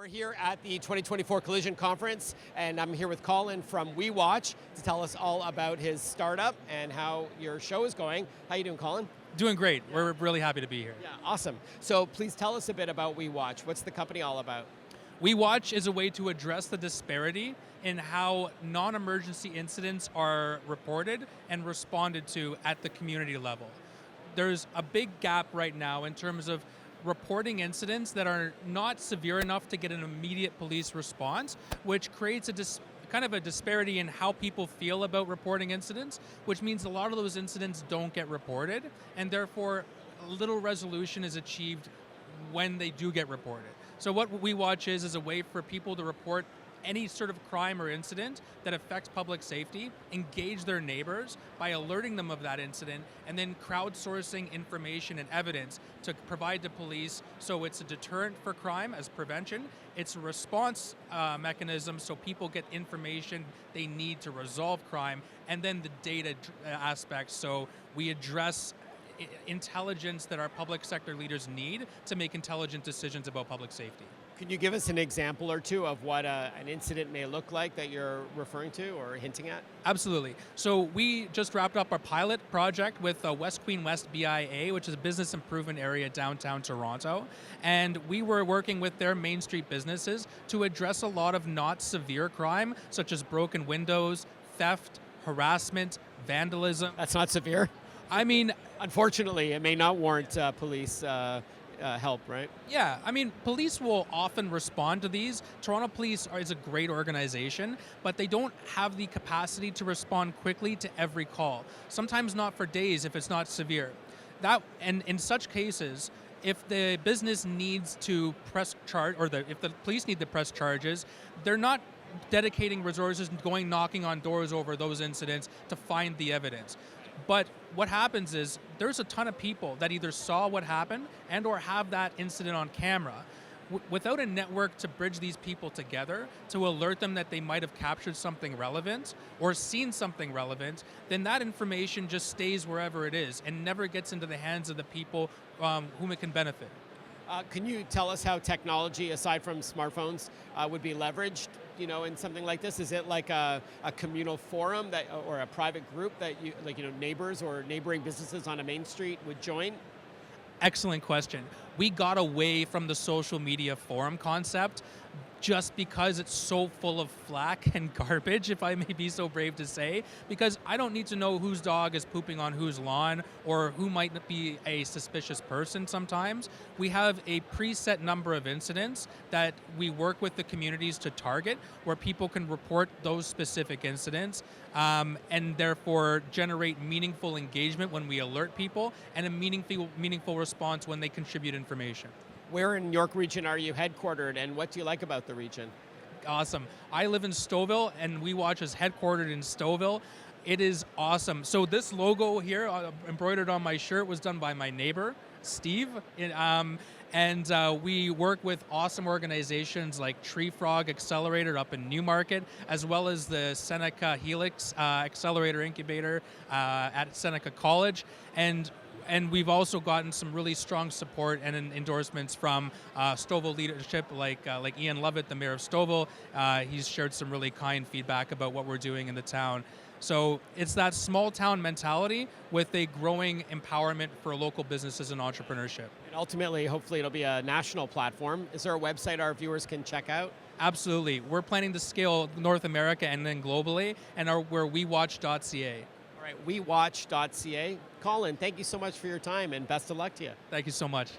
We're here at the 2024 Collision Conference, and I'm here with Colin from WeWatch to tell us all about his startup and how your show is going. How you doing, Colin? Doing great. Yeah. We're really happy to be here. Yeah, awesome. So please tell us a bit about WeWatch. What's the company all about? WeWatch is a way to address the disparity in how non-emergency incidents are reported and responded to at the community level. There's a big gap right now in terms of reporting incidents that are not severe enough to get an immediate police response, which creates kind of a disparity in how people feel about reporting incidents, which means a lot of those incidents don't get reported, and therefore little resolution is achieved when they do get reported. So what WeWatch is a way for people to report any sort of crime or incident that affects public safety, engage their neighbors by alerting them of that incident, and then crowdsourcing information and evidence to provide to police so it's a deterrent for crime as prevention, it's a response mechanism so people get information they need to resolve crime, and then the data aspect, so we address intelligence that our public sector leaders need to make intelligent decisions about public safety. Can you give us an example or two of what an incident may look like that you're referring to or hinting at? Absolutely. So we just wrapped up our pilot project with West Queen West BIA, which is a business improvement area downtown Toronto. And we were working with their Main Street businesses to address a lot of not severe crime, such as broken windows, theft, harassment, vandalism. That's not severe? I mean, unfortunately, it may not warrant police help, right? Yeah, I mean, police will often respond to these. Toronto Police is a great organization, but they don't have the capacity to respond quickly to every call. Sometimes not for days if it's not severe. And in such cases, if the business needs to press charge, or if the police need to press charges, they're not dedicating resources and going knocking on doors over those incidents to find the evidence. But what happens is there's a ton of people that either saw what happened and or have that incident on camera. Without a network to bridge these people together, to alert them that they might have captured something relevant or seen something relevant, then that information just stays wherever it is and never gets into the hands of the people whom it can benefit. Can you tell us how technology, aside from smartphones, would be leveraged, in something like this? Is it like a communal forum or a private group that neighbors or neighboring businesses on a main street would join? Excellent question. We got away from the social media forum concept just because it's so full of flack and garbage, if I may be so brave to say, because I don't need to know whose dog is pooping on whose lawn or who might be a suspicious person sometimes. We have a preset number of incidents that we work with the communities to target where people can report those specific incidents and therefore generate meaningful engagement when we alert people and a meaningful response when they contribute information. Where in York Region are you headquartered, and what do you like about the region? Awesome. I live in Stouffville, and WeWatch is headquartered in Stouffville. It is awesome. So this logo here, embroidered on my shirt, was done by my neighbor, Steve. And we work with awesome organizations like Tree Frog Accelerator up in Newmarket, as well as the Seneca Helix Accelerator Incubator at Seneca College. And we've also gotten some really strong support and endorsements from Stouffville leadership, like Ian Lovett, the mayor of Stouffville. He's shared some really kind feedback about what we're doing in the town. So it's that small town mentality with a growing empowerment for local businesses and entrepreneurship. And ultimately, hopefully it'll be a national platform. Is there a website our viewers can check out? Absolutely. We're planning to scale North America and then globally, and we're wewatch.ca. All right, wewatch.ca. Colin, thank you so much for your time, and best of luck to you. Thank you so much.